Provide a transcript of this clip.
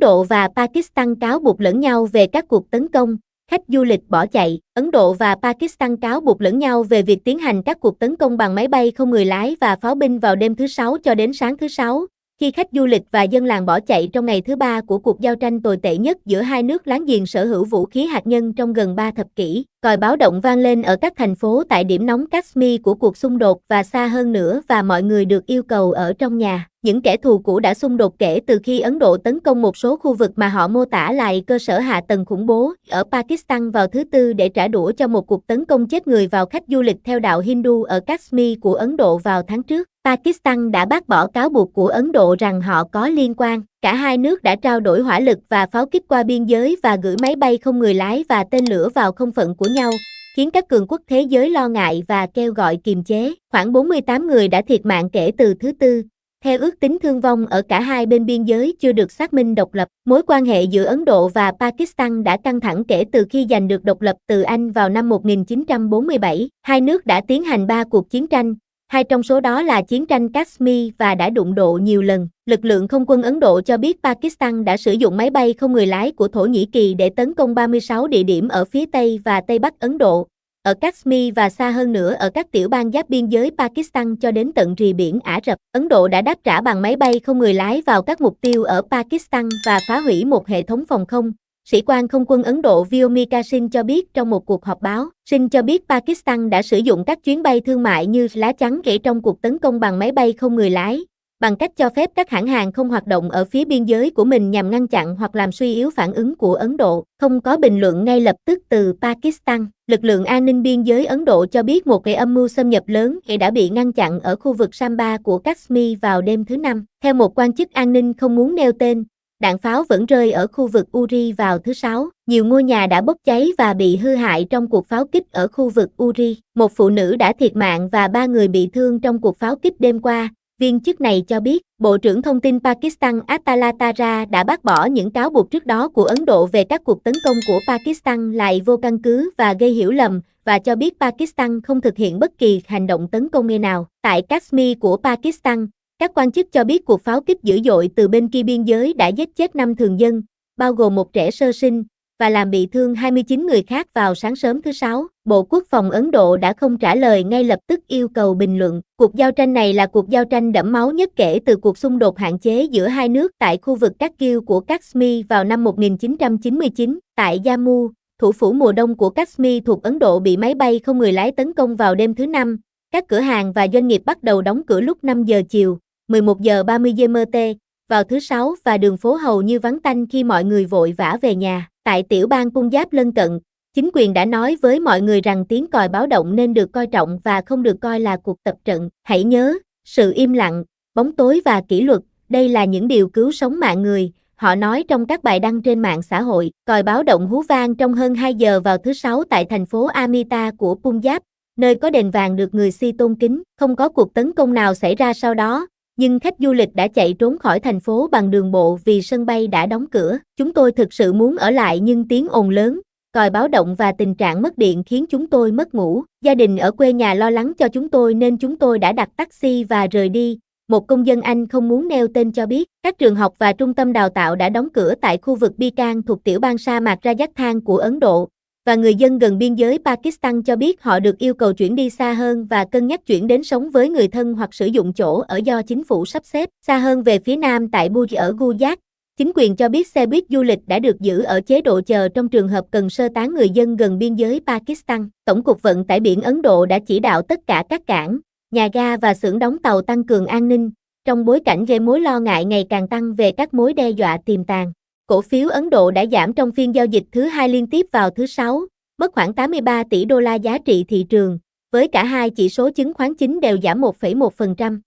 Độ và Pakistan cáo buộc lẫn nhau về các cuộc tấn công, khách du lịch bỏ chạy. Ấn Độ và Pakistan cáo buộc lẫn nhau về việc tiến hành các cuộc tấn công bằng máy bay không người lái và pháo binh vào đêm thứ Sáu cho đến sáng thứ Sáu, khi khách du lịch và dân làng bỏ chạy trong ngày thứ ba của cuộc giao tranh tồi tệ nhất giữa hai nước láng giềng sở hữu vũ khí hạt nhân trong gần 3 thập kỷ. Còi báo động vang lên ở các thành phố tại điểm nóng Kashmir của cuộc xung đột và xa hơn nữa, và mọi người được yêu cầu ở trong nhà. Những kẻ thù cũ đã xung đột kể từ khi Ấn Độ tấn công một số khu vực mà họ mô tả là cơ sở hạ tầng khủng bố ở Pakistan vào thứ Tư để trả đũa cho một cuộc tấn công chết người vào khách du lịch theo đạo Hindu ở Kashmir của Ấn Độ vào tháng trước. Pakistan đã bác bỏ cáo buộc của Ấn Độ rằng họ có liên quan. Cả hai nước đã trao đổi hỏa lực và pháo kích qua biên giới và gửi máy bay không người lái và tên lửa vào không phận của nhau, khiến các cường quốc thế giới lo ngại và kêu gọi kiềm chế. Khoảng 48 người đã thiệt mạng kể từ thứ Tư. Theo ước tính, thương vong ở cả hai bên biên giới chưa được xác minh độc lập. Mối quan hệ giữa Ấn Độ và Pakistan đã căng thẳng kể từ khi giành được độc lập từ Anh vào năm 1947. Hai nước đã tiến hành 3 cuộc chiến tranh, hai trong số đó là chiến tranh Kashmir, và đã đụng độ nhiều lần. Lực lượng không quân Ấn Độ cho biết Pakistan đã sử dụng máy bay không người lái của Thổ Nhĩ Kỳ để tấn công 36 địa điểm ở phía Tây và Tây Bắc Ấn Độ, ở Kashmir và xa hơn nữa ở các tiểu bang giáp biên giới Pakistan cho đến tận rìa biển Ả Rập. Ấn Độ đã đáp trả bằng máy bay không người lái vào các mục tiêu ở Pakistan và phá hủy một hệ thống phòng không. Sĩ quan không quân Ấn Độ Vyomika Singh cho biết trong một cuộc họp báo. Singh cho biết Pakistan đã sử dụng các chuyến bay thương mại như lá chắn kể trong cuộc tấn công bằng máy bay không người lái, bằng cách cho phép các hãng hàng không hoạt động ở phía biên giới của mình nhằm ngăn chặn hoặc làm suy yếu phản ứng của Ấn Độ. Không có bình luận ngay lập tức từ Pakistan. Lực lượng an ninh biên giới Ấn Độ cho biết một âm mưu xâm nhập lớn đã bị ngăn chặn ở khu vực Samba của Kashmir vào đêm thứ Năm. Theo một quan chức an ninh không muốn nêu tên, đạn pháo vẫn rơi ở khu vực Uri vào thứ Sáu. Nhiều ngôi nhà đã bốc cháy và bị hư hại trong cuộc pháo kích ở khu vực Uri. Một phụ nữ đã thiệt mạng và 3 người bị thương trong cuộc pháo kích đêm qua, viên chức này cho biết. Bộ trưởng Thông tin Pakistan Atala Tara đã bác bỏ những cáo buộc trước đó của Ấn Độ về các cuộc tấn công của Pakistan là vô căn cứ và gây hiểu lầm, và cho biết Pakistan không thực hiện bất kỳ hành động tấn công nào. Tại Kashmir của Pakistan, các quan chức cho biết cuộc pháo kích dữ dội từ bên kia biên giới đã giết chết 5 thường dân, bao gồm một trẻ sơ sinh, và làm bị thương 29 người khác vào sáng sớm thứ Sáu. Bộ Quốc phòng Ấn Độ đã không trả lời ngay lập tức yêu cầu bình luận. Cuộc giao tranh này là cuộc giao tranh đẫm máu nhất kể từ cuộc xung đột hạn chế giữa hai nước tại khu vực Kargil của Kashmir vào năm 1999. Tại Jammu, thủ phủ mùa đông của Kashmir thuộc Ấn Độ bị máy bay không người lái tấn công vào đêm thứ Năm. Các cửa hàng và doanh nghiệp bắt đầu đóng cửa lúc 5 giờ chiều, 11 giờ 30 GMT, vào thứ Sáu, và đường phố hầu như vắng tanh khi mọi người vội vã về nhà. Tại tiểu bang Punjab lân cận, chính quyền đã nói với mọi người rằng tiếng còi báo động nên được coi trọng và không được coi là cuộc tập trận. Hãy nhớ, sự im lặng, bóng tối và kỷ luật, đây là những điều cứu sống mạng người, họ nói trong các bài đăng trên mạng xã hội. Còi báo động hú vang trong hơn 2 giờ vào thứ Sáu tại thành phố Amritsar của Punjab, nơi có đền vàng được người Si tôn kính. Không có cuộc tấn công nào xảy ra sau đó, nhưng khách du lịch đã chạy trốn khỏi thành phố bằng đường bộ vì sân bay đã đóng cửa. Chúng tôi thực sự muốn ở lại nhưng tiếng ồn lớn, còi báo động và tình trạng mất điện khiến chúng tôi mất ngủ. Gia đình ở quê nhà lo lắng cho chúng tôi nên chúng tôi đã đặt taxi và rời đi. Một công dân Anh không muốn nêu tên cho biết. Các trường học và trung tâm đào tạo đã đóng cửa tại khu vực Bikaner thuộc tiểu bang sa mạc Rajasthan của Ấn Độ, và người dân gần biên giới Pakistan cho biết họ được yêu cầu chuyển đi xa hơn và cân nhắc chuyển đến sống với người thân hoặc sử dụng chỗ ở do chính phủ sắp xếp. Xa hơn về phía nam tại Bhuj ở Gujarat, chính quyền cho biết xe buýt du lịch đã được giữ ở chế độ chờ trong trường hợp cần sơ tán người dân gần biên giới Pakistan. Tổng cục Vận tải biển Ấn Độ đã chỉ đạo tất cả các cảng, nhà ga và xưởng đóng tàu tăng cường an ninh, trong bối cảnh gây mối lo ngại ngày càng tăng về các mối đe dọa tiềm tàng. Cổ phiếu Ấn Độ đã giảm trong phiên giao dịch thứ hai liên tiếp vào thứ Sáu, mất khoảng 83 tỷ đô la giá trị thị trường, với cả hai chỉ số chứng khoán chính đều giảm 1,1%.